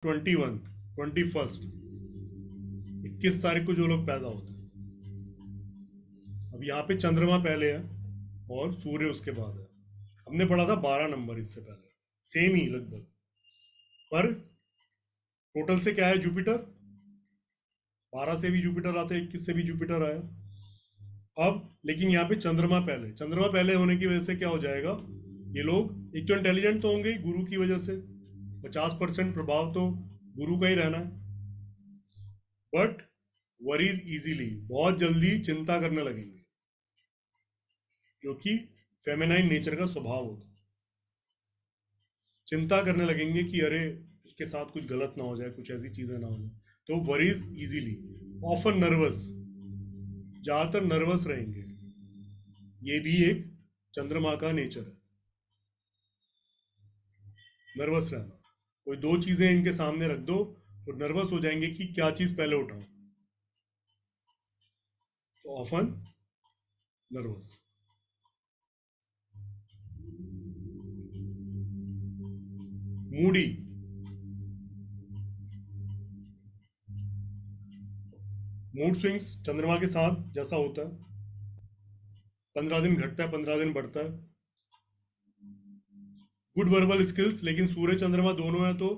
21, 21, 21 तारीख को जो लोग पैदा होते हैं, अब यहाँ पे चंद्रमा पहले है और सूर्य उसके बाद है। हमने पढ़ा था 12 नंबर इससे पहले, सेम ही लगभग, पर टोटल से क्या है जुपिटर, 12 से भी जुपिटर आते हैं, 21 से भी जुपिटर आया। अब लेकिन यहाँ पे चंद्रमा पहले होने की वजह से क्या हो जाएगा, ये लोग एक तो इंटेलिजेंट तो होंगे ही गुरु की वजह से, 50% प्रभाव तो गुरु का ही रहना है, बट वरीज इजीली, बहुत जल्दी चिंता करने लगेंगे, क्योंकि फेमिनाइन नेचर का स्वभाव होता है। चिंता करने लगेंगे कि अरे उसके साथ कुछ गलत ना हो जाए, कुछ ऐसी चीजें ना हो जाए, तो वरीज इजीली, ऑफन नर्वस, ज्यादातर नर्वस रहेंगे। ये भी एक चंद्रमा का नेचर है, नर्वस रहना। कोई दो चीजें इनके सामने रख दो तो नर्वस हो जाएंगे कि क्या चीज पहले उठाऊं, तो often nervous. Moody, mood swings चंद्रमा के साथ जैसा होता है, 15 दिन घटता है, 15 दिन बढ़ता है। गुड वर्बल स्किल्स, लेकिन सूर्य चंद्रमा दोनों है तो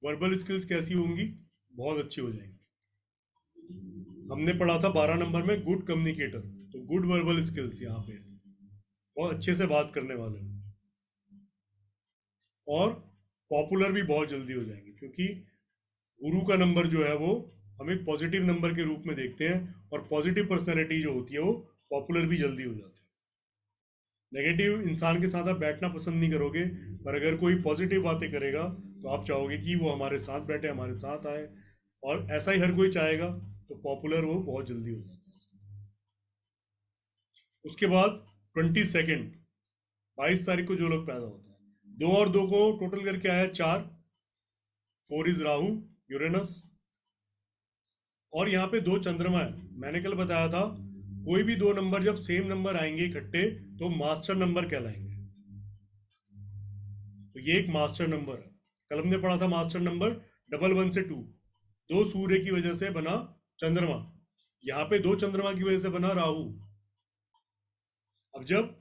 वर्बल स्किल्स कैसी होंगी, बहुत अच्छी हो जाएंगी। हमने पढ़ा था 12 नंबर में गुड कम्युनिकेटर, तो गुड वर्बल स्किल्स यहाँ पे बहुत अच्छे से बात करने वाले हैं, और पॉपुलर भी बहुत जल्दी हो जाएंगे, क्योंकि गुरु का नंबर जो है वो हम एक पॉजिटिव नंबर के रूप में देखते हैं, और पॉजिटिव पर्सनैलिटी जो होती है वो पॉपुलर भी जल्दी हो जाती है। नेगेटिव इंसान के साथ आप बैठना पसंद नहीं करोगे, पर अगर कोई पॉजिटिव बातें करेगा तो आप चाहोगे कि वो हमारे साथ बैठे, हमारे साथ आए, और ऐसा ही हर कोई चाहेगा, तो पॉपुलर वो बहुत जल्दी हो जाता है। उसके बाद 22, 22 तारीख को जो लोग पैदा होते हैं, 2 और 2 को टोटल करके आया 4, 4 इज राहु, यूरेनस, और यहाँ पे 2 चंद्रमा है। मैंने कल बताया था कोई भी 2 नंबर जब सेम नंबर आएंगे इकट्ठे तो मास्टर नंबर कहलाएंगे, तो ये एक मास्टर नंबर है। कल हमने पढ़ा था मास्टर नंबर 11 से 2, 2 सूर्य की वजह से बना चंद्रमा, यहाँ पे 2 चंद्रमा की वजह से बना राहु। अब जब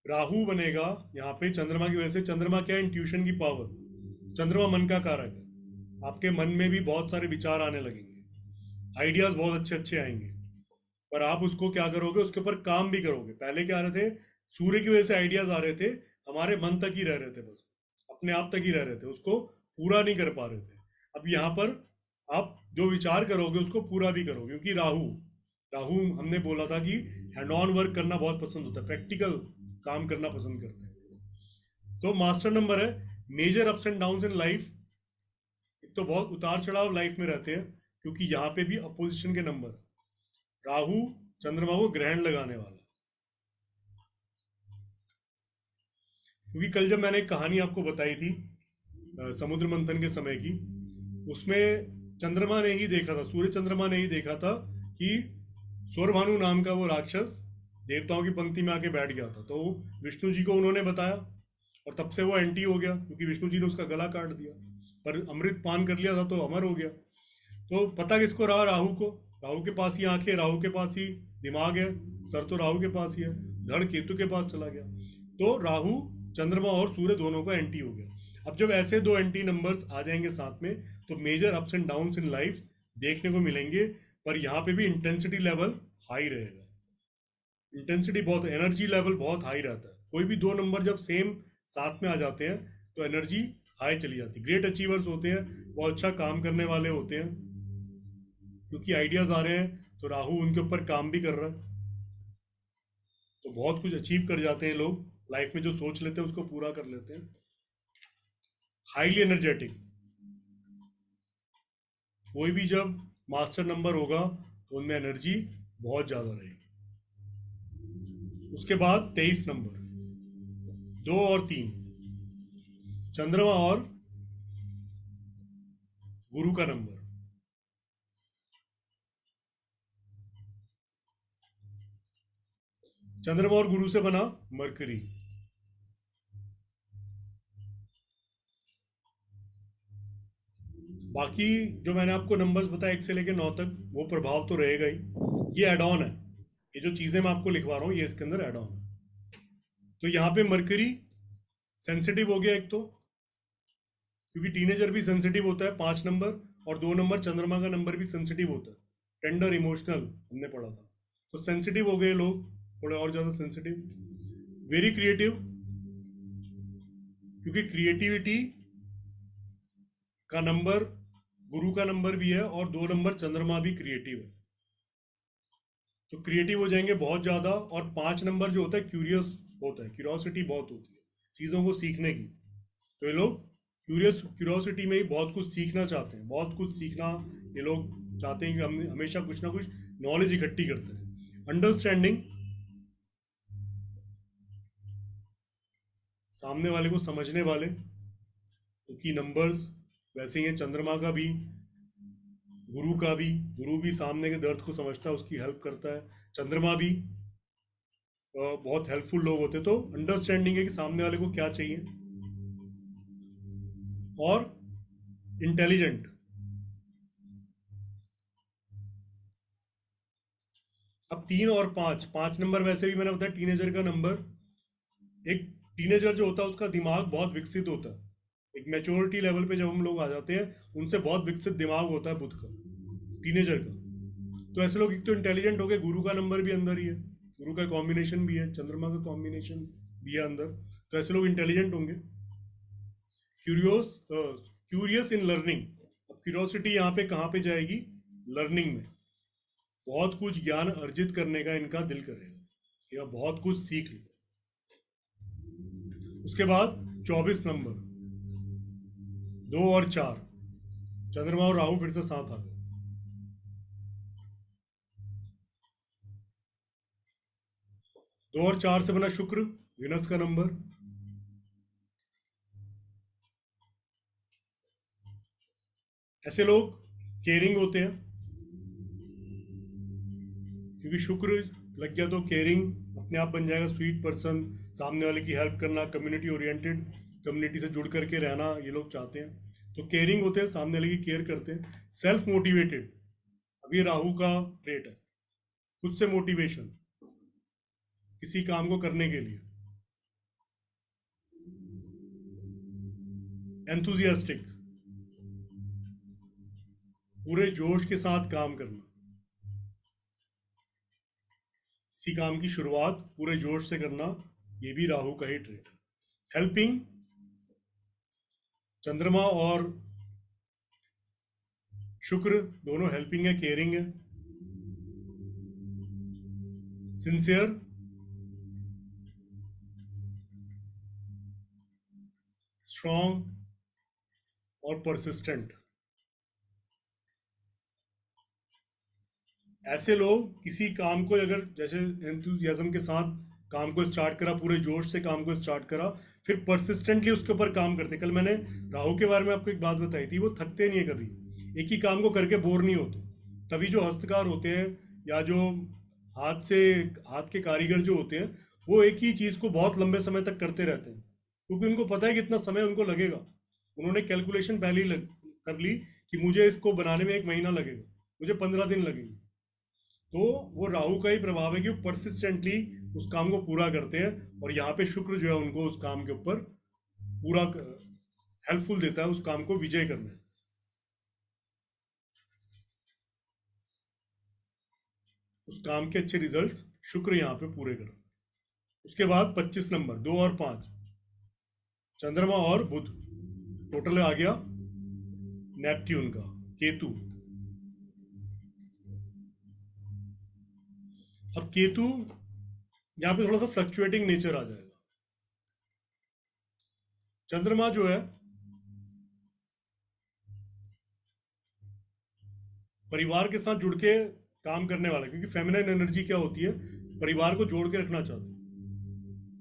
राहु बनेगा यहाँ पे चंद्रमा की वजह से, चंद्रमा क्या है, इंट्यूशन की पावर, चंद्रमा मन का कारक है, आपके मन में भी बहुत सारे विचार आने लगेंगे, आइडियाज बहुत अच्छे अच्छे आएंगे, पर आप उसको क्या करोगे, उसके ऊपर काम भी करोगे। पहले क्या रहे थे, सूर्य की वजह से आइडियाज आ रहे थे, हमारे मन तक ही रह रहे थे, बस अपने आप तक ही रह रहे थे, उसको पूरा नहीं कर पा रहे थे। अब यहाँ पर आप जो विचार करोगे उसको पूरा भी करोगे, क्योंकि राहु, राहु हमने बोला था कि हैंड ऑन वर्क करना बहुत पसंद होता है, प्रैक्टिकल काम करना पसंद करते हैं। तो मास्टर नंबर है, major ups and down in life, एक तो बहुत उतार चढ़ाव लाइफ में रहते हैं, क्योंकि यहाँ पे भी अपोजिशन के नंबर, राहु चंद्रमा को ग्रहण लगाने वाला। क्योंकि कल जब मैंने एक कहानी आपको बताई थी समुद्र मंथन के समय की, उसमें चंद्रमा ने ही देखा था, सूर्य चंद्रमा ने ही देखा था कि सौरभानु नाम का वो राक्षस देवताओं की पंक्ति में आके बैठ गया था, तो विष्णु जी को उन्होंने बताया, और तब से वो एंटी हो गया, क्योंकि विष्णु जी ने उसका गला काट दिया, पर अमृत पान कर लिया था तो अमर हो गया। तो पता किसको रहा, राहु को, राहु के पास ही आंखें, राहु के पास ही दिमाग है, सर तो राहु के पास ही है, धड़ केतु के पास चला गया, तो राहु चंद्रमा और सूर्य दोनों का एंटी हो गया। अब जब ऐसे 2 एंटी नंबर्स आ जाएंगे साथ में, तो major ups and downs in life देखने को मिलेंगे, पर यहाँ पे भी इंटेंसिटी लेवल हाई रहेगा, इंटेंसिटी बहुत, एनर्जी लेवल बहुत हाई रहता है। कोई भी 2 नंबर जब सेम साथ में आ जाते हैं तो एनर्जी हाई चली जाती है। ग्रेट अचीवर्स होते हैं, बहुत अच्छा काम करने वाले होते हैं, क्योंकि आइडियाज आ रहे हैं तो राहु उनके ऊपर काम भी कर रहा है, तो बहुत कुछ अचीव कर जाते हैं लोग लाइफ में, जो सोच लेते हैं उसको पूरा कर लेते हैं। हाईली एनर्जेटिक, कोई भी जब मास्टर नंबर होगा तो उनमें एनर्जी बहुत ज़्यादा रहेगी। उसके बाद 23 नंबर, 2 और 3, चंद्रमा और गुरु का नंबर, चंद्रमा और गुरु से बना मरकरी, बाकी जो मैंने आपको नंबर्स बताया 1 से लेकर 9 तक, वो प्रभाव तो रहेगा ही। ये एड ऑन है, ये जो चीज़ें मैं आपको लिखवा रहा हूँ ये इसके अंदर एड ऑन है। तो यहाँ पे मरकरी सेंसिटिव हो गया एक तो, क्योंकि टीनेजर भी सेंसिटिव होता है 5 नंबर, और 2 नंबर चंद्रमा का नंबर भी सेंसिटिव होता है, टेंडर इमोशनल हमने पढ़ा था। तो सेंसिटिव हो गए लोग, थोड़े और ज़्यादा सेंसिटिव। वेरी क्रिएटिव, क्योंकि क्रिएटिविटी का नंबर गुरु का नंबर भी है, और 2 नंबर चंद्रमा भी क्रिएटिव है, तो क्रिएटिव हो जाएंगे बहुत ज़्यादा। और 5 नंबर जो होता है क्यूरियस होता है, क्यूरियोसिटी बहुत होती है चीज़ों को सीखने की। तो ये लोग क्यूरियोसिटी में ही बहुत कुछ सीखना चाहते हैं, बहुत कुछ सीखना ये लोग चाहते हैं कि हम हमेशा कुछ ना कुछ नॉलेज इकट्ठी करते हैं। अंडरस्टैंडिंग, सामने वाले को समझने वाले, क्योंकि नंबर्स वैसे ही हैं, चंद्रमा का भी, गुरु का भी। गुरु भी सामने के दर्द को समझता है, उसकी हेल्प करता है। चंद्रमा भी बहुत हेल्पफुल लोग होते हैं। तो अंडरस्टैंडिंग है कि सामने वाले को क्या चाहिए। और इंटेलिजेंट, अब 3 और 5, 5 नंबर वैसे भी मैंने बताया टीनेजर का नंबर। एक टीनेजर जो होता है उसका दिमाग बहुत विकसित होता है, एक मैच्योरिटी लेवल पे जब हम लोग आ जाते हैं, उनसे बहुत विकसित दिमाग होता है बुध का, टीनेजर का। तो ऐसे लोग एक तो इंटेलिजेंट हो गए, गुरु का नंबर भी अंदर ही है, गुरु का कॉम्बिनेशन भी है, चंद्रमा का कॉम्बिनेशन भी है अंदर, तो ऐसे लोग इंटेलिजेंट होंगे। क्यूरियस इन लर्निंग, अब क्यूरियोसिटी यहाँ पे कहाँ पे जाएगी, लर्निंग में। बहुत कुछ ज्ञान अर्जित करने का इनका दिल करेगा, या बहुत कुछ सीख ले। उसके बाद 24 नंबर, 2 और 4, चंद्रमा और राहु फिर से साथ आ गए। 2 और 4 से बना शुक्र, विनस का नंबर। ऐसे लोग केयरिंग होते हैं, क्योंकि शुक्र लग गया तो केयरिंग अपने आप बन जाएगा, स्वीट पर्सन, सामने वाले की हेल्प करना, कम्युनिटी ओरिएंटेड, कम्युनिटी से जुड़ करके रहना ये लोग चाहते हैं। तो केयरिंग होते हैं, सामने वाले की केयर करते हैं। सेल्फ मोटिवेटेड, अब ये राहु का ट्रेट है, खुद से मोटिवेशन किसी काम को करने के लिए। एंथुजियास्टिक, पूरे जोश के साथ काम करना, किसी काम की शुरुआत पूरे जोश से करना, ये भी राहु का ही ट्रेट है। हेल्पिंग, चंद्रमा और शुक्र दोनों हेल्पिंग है, केयरिंग है। सिंसियर, स्ट्रॉन्ग और परसिस्टेंट। ऐसे लोग किसी काम को अगर जैसे एंथुजियाज्म के साथ काम को स्टार्ट करा, पूरे जोश से काम को स्टार्ट करा, फिर परसिस्टेंटली उसके ऊपर काम करते। कल मैंने राहु के बारे में आपको एक बात बताई थी, वो थकते नहीं है कभी, एक ही काम को करके बोर नहीं होते। तभी जो हस्तकार होते हैं, या जो हाथ से हाथ के कारीगर जो होते हैं, वो एक ही चीज को बहुत लंबे समय तक करते रहते हैं, क्योंकि उनको पता है कितना समय उनको लगेगा। उन्होंने कैलकुलेशन पहले ही कर ली कि मुझे इसको बनाने में 1 महीना लगेगा, मुझे 15 दिन लगेंगे। तो वो राहु का ही प्रभाव है कि वो परसिस्टेंटली उस काम को पूरा करते हैं, और यहाँ पे शुक्र जो है उनको उस काम के ऊपर पूरा हेल्पफुल देता है, उस काम को विजय करने में, उस काम के अच्छे रिजल्ट्स शुक्र यहाँ पे पूरे कर। उसके बाद 25 नंबर, 2 और 5, चंद्रमा और बुध, टोटल आ गया नेपट्यून का, केतु। अब केतु यहाँ पे थोड़ा सा फ्लक्चुएटिंग नेचर आ जाएगा। चंद्रमा जो है परिवार के साथ जुड़ के काम करने वाला, क्योंकि फेमिनाइन एनर्जी क्या होती है, परिवार को जोड़ के रखना चाहती है।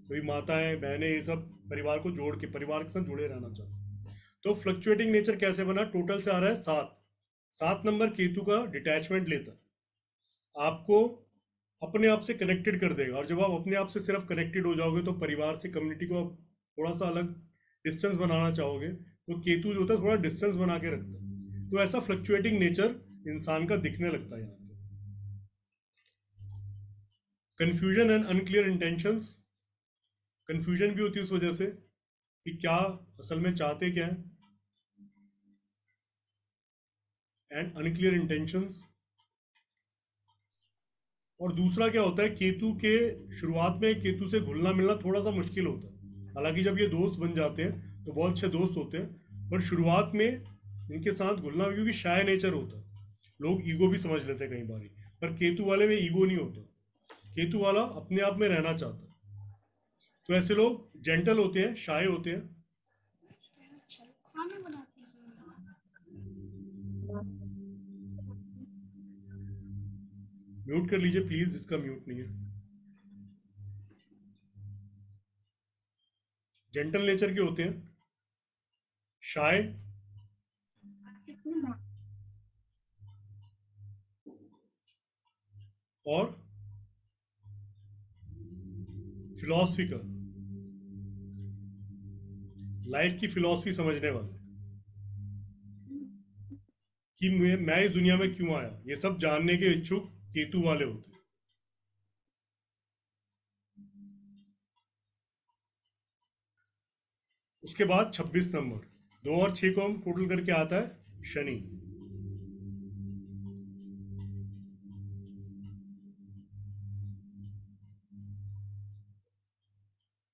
कोई माताएं बहनें ये सब परिवार को जोड़ के, परिवार के साथ जुड़े रहना चाहते हैं। तो फ्लक्चुएटिंग नेचर कैसे बना, टोटल से आ रहा है 7। 7 नंबर केतु का डिटैचमेंट लेता है, आपको अपने आप से कनेक्टेड कर देगा। और जब आप अपने आप से सिर्फ कनेक्टेड हो जाओगे, तो परिवार से, कम्युनिटी को आप थोड़ा सा अलग डिस्टेंस बनाना चाहोगे, तो केतु जो होता है थोड़ा डिस्टेंस बना के रखता है। तो ऐसा फ्लक्चुएटिंग नेचर इंसान का दिखने लगता है यहाँ पे। Confusion and unclear intentions, confusion भी होती है उस वजह से कि क्या असल में चाहते क्या है, एंड अनक्लियर इंटेंशंस। और दूसरा क्या होता है, केतु के शुरुआत में केतु से घुलना मिलना थोड़ा सा मुश्किल होता है। हालांकि जब ये दोस्त बन जाते हैं तो बहुत अच्छे दोस्त होते हैं, पर शुरुआत में इनके साथ घुलना, क्योंकि शाय नेचर होता है, लोग ईगो भी समझ लेते हैं कई बार। पर केतु वाले में ईगो नहीं होता, केतु वाला अपने आप में रहना चाहता है। तो ऐसे लोग जेंटल होते हैं, शाय होते हैं। म्यूट कर लीजिए प्लीज, जिसका म्यूट नहीं है। जेंटल नेचर के होते हैं, शाय और फिलॉसफिकल, लाइफ की फिलॉसफी समझने वाले, कि मैं इस दुनिया में क्यों आया, ये सब जानने के इच्छुक केतु वाले होते हैं। उसके बाद 26 नंबर, 2 और 6 को हम टोटल करके आता है शनि।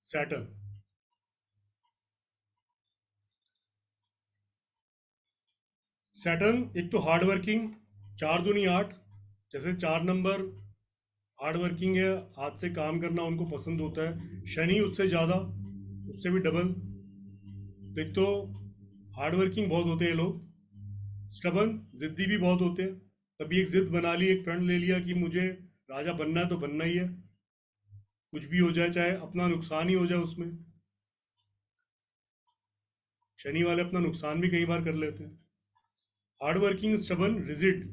सैटर्न, सैटर्न एक तो हार्ड वर्किंग, 4 दूनी 8, जैसे 4 नंबर हार्ड वर्किंग है, हाथ से काम करना उनको पसंद होता है। शनि उससे ज़्यादा, उससे भी डबल। तो एक तो हार्ड वर्किंग बहुत होते हैं लोग, स्टबन, जिद्दी भी बहुत होते हैं। तभी एक जिद बना ली, एक प्रण ले लिया कि मुझे राजा बनना है तो बनना ही है, कुछ भी हो जाए, चाहे अपना नुकसान ही हो जाए उसमें। शनि वाले अपना नुकसान भी कई बार कर लेते हैं। हार्ड वर्किंग, स्टबन, रिजिड,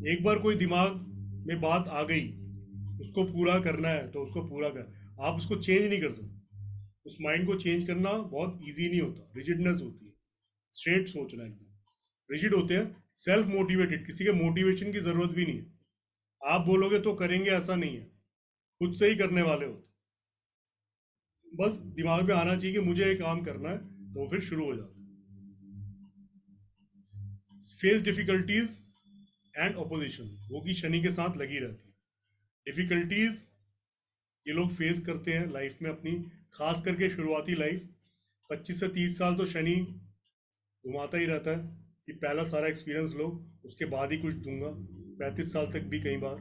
एक बार कोई दिमाग में बात आ गई, उसको पूरा करना है तो उसको पूरा कर, आप उसको चेंज नहीं कर सकते। उस माइंड को चेंज करना बहुत इजी नहीं होता, रिजिडनेस होती है, स्ट्रेट सोचना एकदम। रिजिड होते हैं, सेल्फ मोटिवेटेड, किसी के मोटिवेशन की जरूरत भी नहीं है, आप बोलोगे तो करेंगे ऐसा नहीं है, खुद से ही करने वाले होते। बस दिमाग में आना चाहिए कि मुझे ये काम करना है, तो फिर शुरू हो जाता है। फेस डिफिकल्टीज एंड अपोजिशन, वो की शनि के साथ लगी रहती है। डिफिकल्टीज ये लोग फेस करते हैं लाइफ में अपनी, खास करके शुरुआती लाइफ, 25 से 30 साल तो शनि घुमाता ही रहता है कि पहला सारा एक्सपीरियंस लो, उसके बाद ही कुछ दूंगा, 35 साल तक भी कई बार।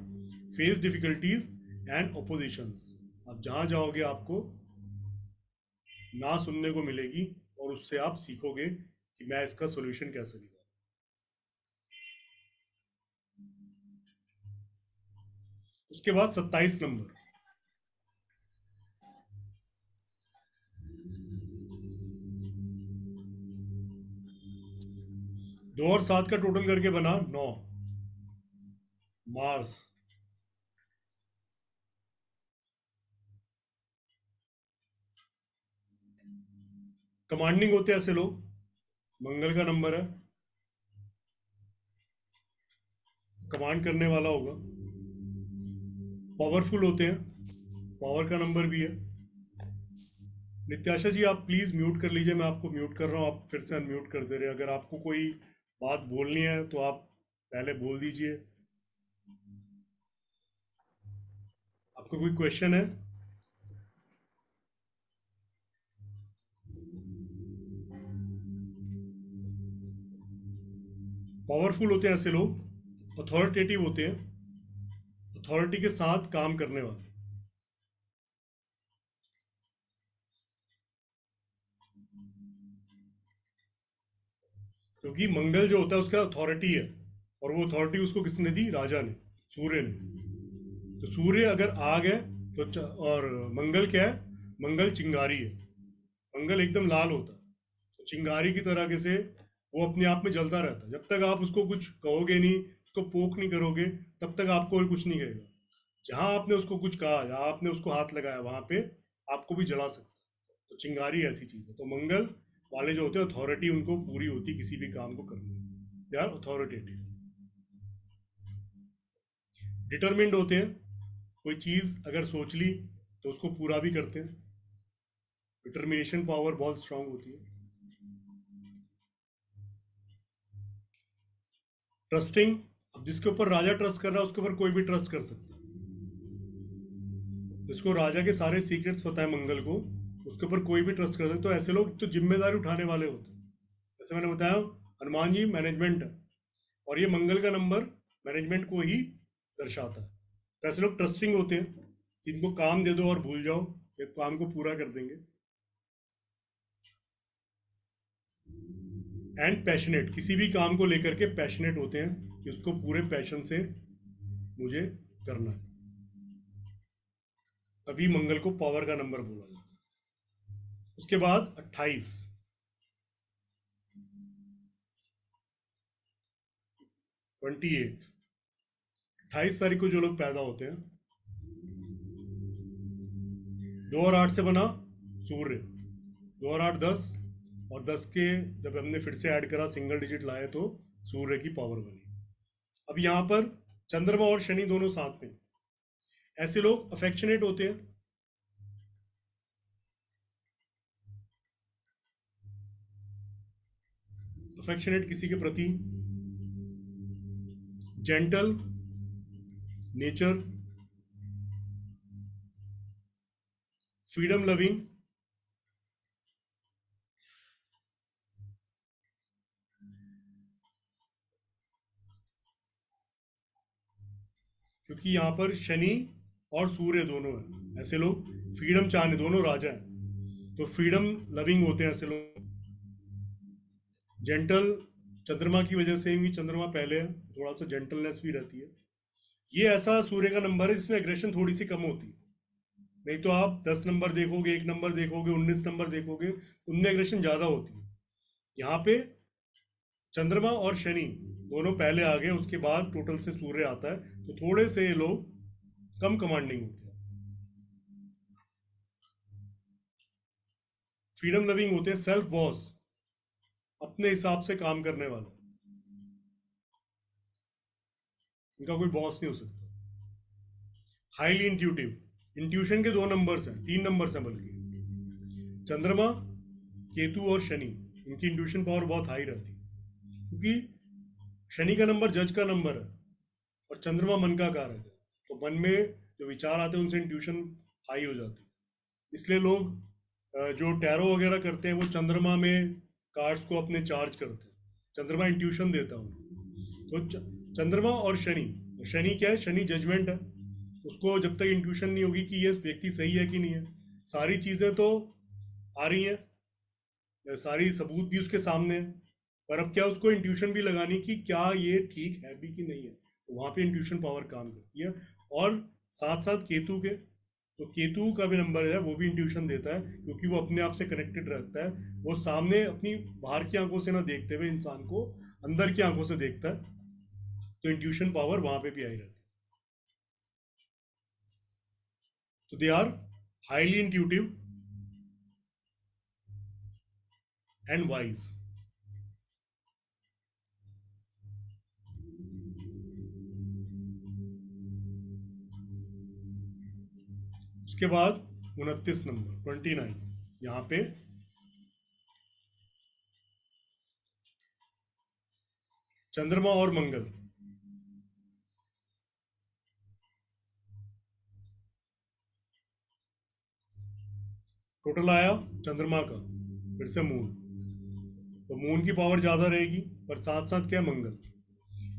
फेस डिफिकल्टीज एंड अपोजिशंस, आप जहाँ जाओगे आपको ना सुनने को मिलेगी, और उससे आप सीखोगे कि मैं इसका सोल्यूशन कैसे निकालूं। उसके बाद 27 नंबर, 2 और 7 का टोटल करके बना 9, मार्स। कमांडिंग होते हैं ऐसे लोग, मंगल का नंबर है, कमांड करने वाला होगा। पावरफुल होते हैं, पावर का नंबर भी है। नित्याशा जी आप प्लीज म्यूट कर लीजिए, मैं आपको म्यूट कर रहा हूँ, आप फिर से अनम्यूट कर दे रहे हैं। अगर आपको कोई बात बोलनी है तो आप पहले बोल दीजिए। आपको कोई क्वेश्चन है? पावरफुल होते हैं ऐसे लोग, अथॉरिटेटिव होते हैं, अथॉरिटी के साथ काम करने वाले। क्योंकि मंगल जो होता है उसका अथॉरिटी है, और वो अथॉरिटी उसको किसने दी? राजा ने, सूर्य ने। तो सूर्य अगर आग है तो और मंगल क्या है? मंगल चिंगारी है, मंगल एकदम लाल होता है, तो चिंगारी की तरह से वो अपने आप में जलता रहता है। जब तक आप उसको कुछ कहोगे नहीं, उसको पोक नहीं करोगे, तब तक आपको और कुछ नहीं कहेगा। जहां आपने उसको कुछ कहा, जहां आपने उसको हाथ लगाया, वहां पे आपको भी जला सकता है। तो चिंगारी ऐसी चीज है। तो मंगल वाले जो होते हैं, अथॉरिटी उनको पूरी होती है किसी भी काम को करने में। They are authoritative. डिटरमिन्ड होते हैं, कोई चीज अगर सोच ली तो उसको पूरा भी करते हैं, डिटर्मिनेशन पावर बहुत स्ट्रांग होती है। ट्रस्टिंग, अब जिसके ऊपर राजा ट्रस्ट कर रहा है उसके ऊपर कोई भी ट्रस्ट कर सकता है। जिसको राजा के सारे सीक्रेट्स पता है मंगल को, उसके ऊपर कोई भी ट्रस्ट कर सकता है। तो ऐसे लोग तो जिम्मेदारी उठाने वाले होते हैं। जैसे मैंने बताया, हनुमान जी मैनेजमेंट है, और ये मंगल का नंबर मैनेजमेंट को ही दर्शाता है। तो ऐसे लोग ट्रस्टिंग होते हैं, इनको काम दे दो और भूल जाओ, ये काम को पूरा कर देंगे। एंड पैशनेट, किसी भी काम को लेकर के पैशनेट होते हैं कि उसको पूरे पैशन से मुझे करना है। तभी मंगल को पावर का नंबर बोला जाता है। उसके बाद 28, 28, 28 तारीख को जो लोग पैदा होते हैं, 2 और 8 से बना सूर्य, 2 और 8 10, और 10 के जब हमने फिर से ऐड करा, सिंगल डिजिट लाए, तो सूर्य की पावर बनी। अब यहां पर चंद्रमा और शनि दोनों साथ में, ऐसे लोग अफेक्शनेट होते हैं। अफेक्शनेट किसी के प्रति, जेंटल नेचर, फ्रीडम लविंग, क्योंकि यहां पर शनि और सूर्य दोनों हैं। ऐसे लोग फ्रीडम चाहने, दोनों राजा हैं, तो फ्रीडम लविंग होते हैं ऐसे लोग। जेंटल, चंद्रमा की वजह से भी, चंद्रमा पहले है, थोड़ा सा जेंटलनेस भी रहती है। ये ऐसा सूर्य का नंबर है जिसमें एग्रेशन थोड़ी सी कम होती है। नहीं तो आप 10 नंबर देखोगे, 1 नंबर देखोगे, 19 नंबर देखोगे, उनमें एग्रेशन ज्यादा होती है। यहाँ पे चंद्रमा और शनि दोनों पहले आ गए, उसके बाद टोटल से सूर्य आता है, तो थोड़े से ये लोग कम कमांडिंग होते हैं। फ्रीडम लविंग होते हैं, सेल्फ बॉस, अपने हिसाब से काम करने वाले, इनका कोई बॉस नहीं हो सकता। हाईली इंट्यूटिव, इंट्यूशन के 2 नंबर्स हैं, 3 नंबर्स हैं बल्कि, चंद्रमा, केतु और शनि, इनकी इंट्यूशन पावर बहुत हाई रहती है, क्योंकि शनि का नंबर जज का नंबर है और चंद्रमा मन का कारक है। तो मन में जो विचार आते हैं उनसे इंट्यूशन हाई हो जाती है। इसलिए लोग जो टैरो वगैरह करते हैं वो चंद्रमा में कार्ड्स को अपने चार्ज करते हैं, चंद्रमा इंट्यूशन देता है उनको। तो चंद्रमा और शनि, शनि क्या है, शनि जजमेंट है, उसको जब तक इंट्यूशन नहीं होगी कि ये व्यक्ति सही है कि नहीं है, सारी चीजें तो आ रही हैं, सारी सबूत भी उसके सामने है, पर अब क्या उसको इंट्यूशन भी लगानी कि क्या ये ठीक है भी कि नहीं है, तो वहां पे इंट्यूशन पावर काम करती है। और साथ साथ केतु के, तो केतु का भी नंबर है, वो भी इंट्यूशन देता है, क्योंकि वो अपने आप से कनेक्टेड रहता है, वो सामने अपनी बाहर की आंखों से ना देखते हुए इंसान को अंदर की आंखों से देखता है, तो इंट्यूशन पावर वहां पे भी आई रहती है। तो they are highly intuitive and wise. उसके बाद 29 नंबर, 29, यहाँ पे चंद्रमा और मंगल, टोटल आया चंद्रमा का, फिर से मून, तो मून की पावर ज्यादा रहेगी, पर साथ साथ क्या है, मंगल।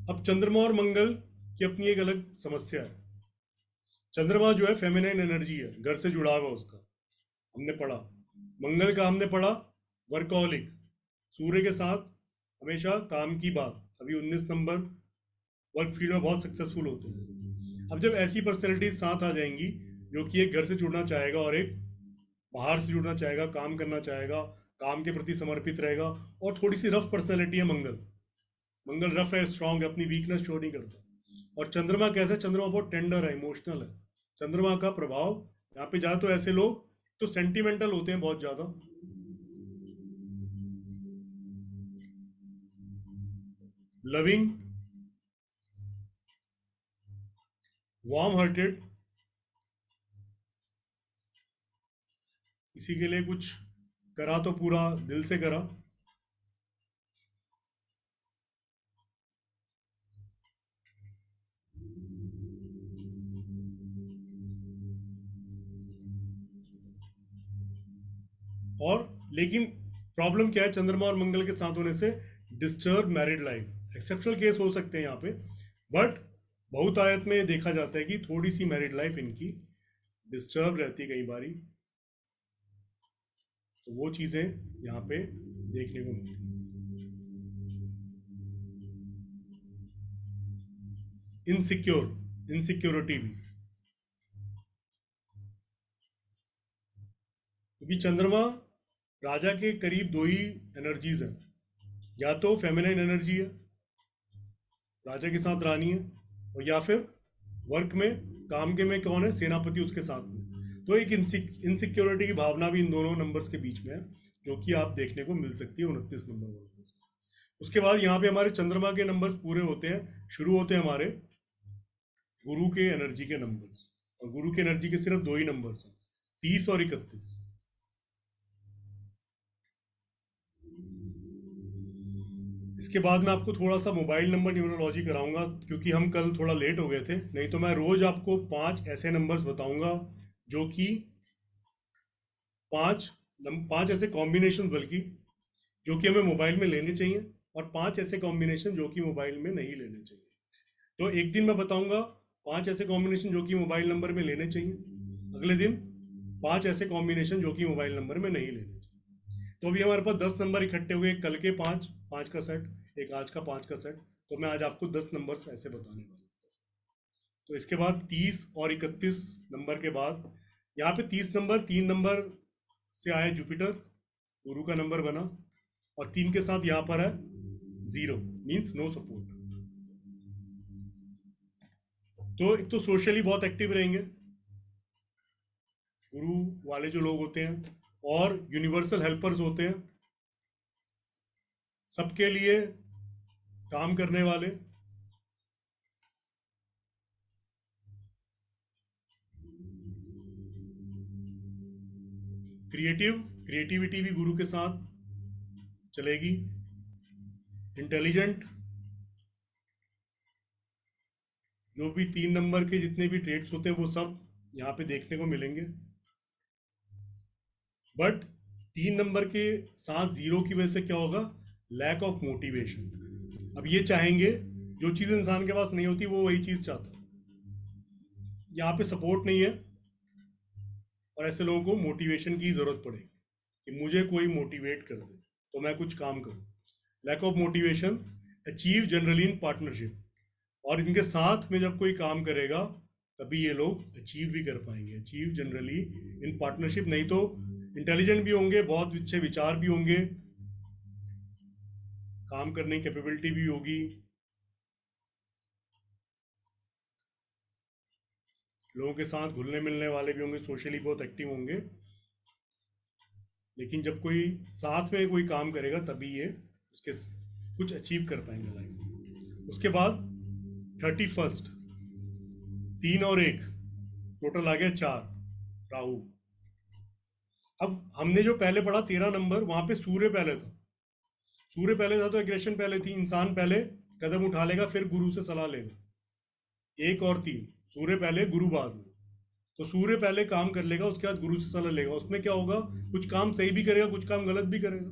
अब चंद्रमा और मंगल की अपनी एक अलग समस्या है। चंद्रमा जो है फेमिनाइन एनर्जी है, घर से जुड़ा हुआ उसका, हमने पढ़ा। मंगल का हमने पढ़ा वर्कॉलिक, सूर्य के साथ हमेशा काम की बात, अभी 19 नंबर वर्क फील्ड में बहुत सक्सेसफुल होते हैं। अब जब ऐसी पर्सनैलिटीज साथ आ जाएंगी जो कि एक घर से जुड़ना चाहेगा और एक बाहर से जुड़ना चाहेगा, काम करना चाहेगा, काम के प्रति समर्पित रहेगा, और थोड़ी सी रफ पर्सनैलिटी है मंगल, मंगल रफ है, स्ट्रांग है, अपनी वीकनेस शो नहीं करता। और चंद्रमा कैसा है, चंद्रमा बहुत टेंडर है, इमोशनल है। चंद्रमा का प्रभाव यहाँ पे जाए तो ऐसे लोग तो सेंटिमेंटल होते हैं बहुत ज्यादा, लविंग, वार्म हार्टेड, किसी के लिए कुछ करा तो पूरा दिल से करा, और लेकिन प्रॉब्लम क्या है चंद्रमा और मंगल के साथ होने से, disturb married life. Exceptional case हो सकते हैं यहाँ पे, बट बहुतायत में देखा जाता है कि थोड़ी सी मैरिड लाइफ इनकी डिस्टर्ब रहती है कई बारी। तो वो चीजें यहाँ पे देखने को मिलती हैं। इनसिक्योरिटी भी, क्योंकि चंद्रमा राजा के करीब दो ही एनर्जीज हैं, या तो फेमिनाइन एनर्जी है, राजा के साथ रानी है, और या फिर वर्क में, काम के में कौन है, सेनापति उसके साथ में। तो एक इनसिक्योरिटी की भावना भी इन दोनों नंबर्स के बीच में है, जो कि आप देखने को मिल सकती है 29 नंबर वाले। उसके बाद यहाँ पे हमारे चंद्रमा के नंबर्स पूरे होते हैं, शुरू होते हैं हमारे गुरु के एनर्जी के नंबर्स, और गुरु के एनर्जी के सिर्फ दो ही नंबर्स हैं, 30 और 31। इसके बाद मैं आपको थोड़ा सा मोबाइल नंबर न्यूमरोलॉजी कराऊंगा, क्योंकि हम कल थोड़ा लेट हो गए थे, नहीं तो मैं रोज आपको 5 ऐसे नंबर्स बताऊंगा जो कि 5 ऐसे कॉम्बिनेशन, बल्कि जो कि हमें मोबाइल में लेने चाहिए, और 5 ऐसे कॉम्बिनेशन जो कि मोबाइल में नहीं लेने चाहिए। तो एक दिन मैं बताऊंगा 5 ऐसे कॉम्बिनेशन जो कि मोबाइल नंबर में लेने चाहिए, अगले दिन 5 ऐसे कॉम्बिनेशन जो कि मोबाइल नंबर में नहीं लेने चाहिए। तो अभी हमारे पास 10 नंबर इकट्ठे हुए, कल के 5 का सेट, एक आज का 5 का सेट। तो मैं आज आपको 10 नंबर ऐसे बताने वाला हूँ। तो इसके बाद 30 और 31 नंबर के बाद यहाँ पे 30 नंबर, 3 नंबर से आया जुपिटर, गुरु का नंबर बना, और 3 के साथ यहाँ पर है 0, मीन्स नो सपोर्ट। तो एक तो सोशली बहुत एक्टिव रहेंगे गुरु वाले जो लोग होते हैं, और यूनिवर्सल हेल्पर्स होते हैं, सबके लिए काम करने वाले, क्रिएटिविटी भी गुरु के साथ चलेगी, इंटेलिजेंट, जो भी 3 नंबर के जितने भी ट्रेड्स होते हैं वो सब यहाँ पे देखने को मिलेंगे। बट 3 नंबर के साथ 0 की वजह से क्या होगा, लैक ऑफ मोटिवेशन। अब ये चाहेंगे, जो चीज़ इंसान के पास नहीं होती वो वही चीज़ चाहता है, यहाँ पे सपोर्ट नहीं है, और ऐसे लोगों को मोटिवेशन की ज़रूरत पड़ेगी कि मुझे कोई मोटिवेट कर दे तो मैं कुछ काम करूँ। Lack of motivation, achieve generally in partnership, और इनके साथ में जब कोई काम करेगा तभी ये लोग अचीव भी कर पाएंगे, अचीव जनरली इन पार्टनरशिप। नहीं तो इंटेलिजेंट भी होंगे, बहुत अच्छे विचार भी होंगे, काम करने की कैपेबिलिटी भी होगी, लोगों के साथ घुलने मिलने वाले भी होंगे, सोशली बहुत एक्टिव होंगे, लेकिन जब कोई साथ में कोई काम करेगा तभी ये उसके कुछ अचीव कर पाएंगे लाइफ में। उसके बाद 31, 3 और 1, टोटल आ गया 4, राहु। अब हमने जो पहले पढ़ा 13 नंबर, वहां पे सूर्य पहले था, सूर्य पहले था तो एग्रेशन पहले थी, इंसान पहले कदम उठा लेगा फिर गुरु से सलाह लेगा। 1 और 3, सूर्य पहले गुरु बाद में। तो सूर्य पहले काम कर लेगा, उसके बाद गुरु से सलाह लेगा, उसमें क्या होगा, कुछ काम सही भी करेगा, कुछ काम गलत भी करेगा।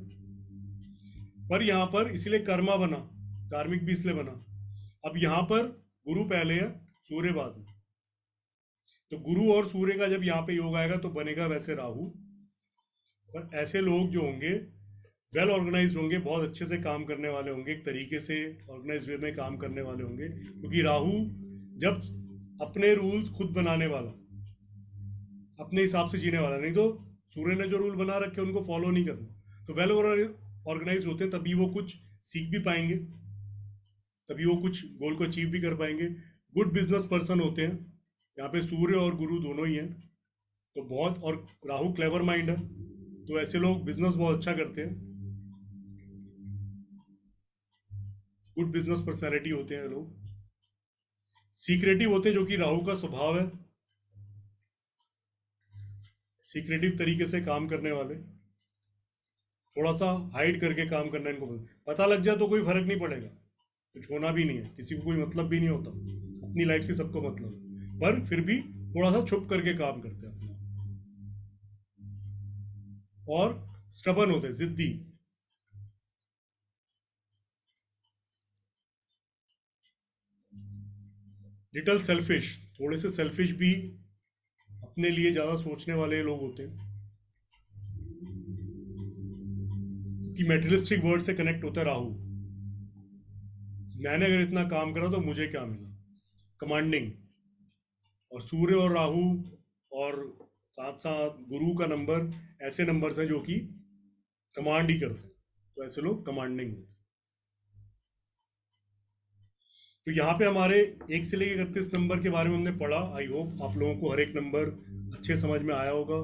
पर यहाँ पर इसलिए कर्मा बना, कार्मिक भी इसलिए बना। अब यहाँ पर गुरु पहले है, सूर्य बाद में। तो गुरु और सूर्य का जब यहाँ पे योग आएगा तो बनेगा वैसे राहु। पर ऐसे लोग जो होंगे वेल ऑर्गेनाइज होंगे, बहुत अच्छे से काम करने वाले होंगे, एक तरीके से ऑर्गेनाइज वे में काम करने वाले होंगे, क्योंकि राहु जब अपने रूल्स खुद बनाने वाला, अपने हिसाब से जीने वाला, नहीं तो सूर्य ने जो रूल बना रखे उनको फॉलो नहीं करना। तो वेल ऑर्गेनाइज होते हैं तभी वो कुछ सीख भी पाएंगे, तभी वो कुछ गोल को अचीव भी कर पाएंगे। गुड बिजनेस पर्सन होते हैं, यहाँ पे सूर्य और गुरु दोनों ही हैं, तो बहुत, और राहु क्लेवर माइंड है, तो ऐसे लोग बिजनेस बहुत अच्छा करते हैं। गुड बिजनेस पर्सनैलिटी होते हैं लोग। सीक्रेटिव होते हैं, जो कि राहु का स्वभाव है, सीक्रेटिव तरीके से काम करने वाले, थोड़ा सा हाइड करके काम करना इनको पता लग जाए तो कोई फर्क नहीं पड़ेगा, कुछ होना भी नहीं है, किसी को कोई मतलब भी नहीं होता, अपनी लाइफ से सबको मतलब है, पर फिर भी थोड़ा सा छुप करके काम करते हैं अपना। और स्टबन होते हैं, जिद्दी। लिटल सेल्फिश, थोड़े से सेल्फिश भी, अपने लिए ज्यादा सोचने वाले लोग होते हैं, कि मेटेरियलिस्टिक वर्ड से कनेक्ट होता है राहु। मैंने अगर इतना काम करा तो मुझे क्या मिला, कमांडिंग। और सूर्य और राहु और साथ साथ गुरु का नंबर, ऐसे नंबर्स हैं जो कि कमांड ही करते हैं, तो ऐसे लोग कमांडिंग होते हैं। तो यहाँ पे हमारे 1 से लेकर 31 नंबर के बारे में हमने पढ़ा। आई होप आप लोगों को हर एक नंबर अच्छे समझ में आया होगा।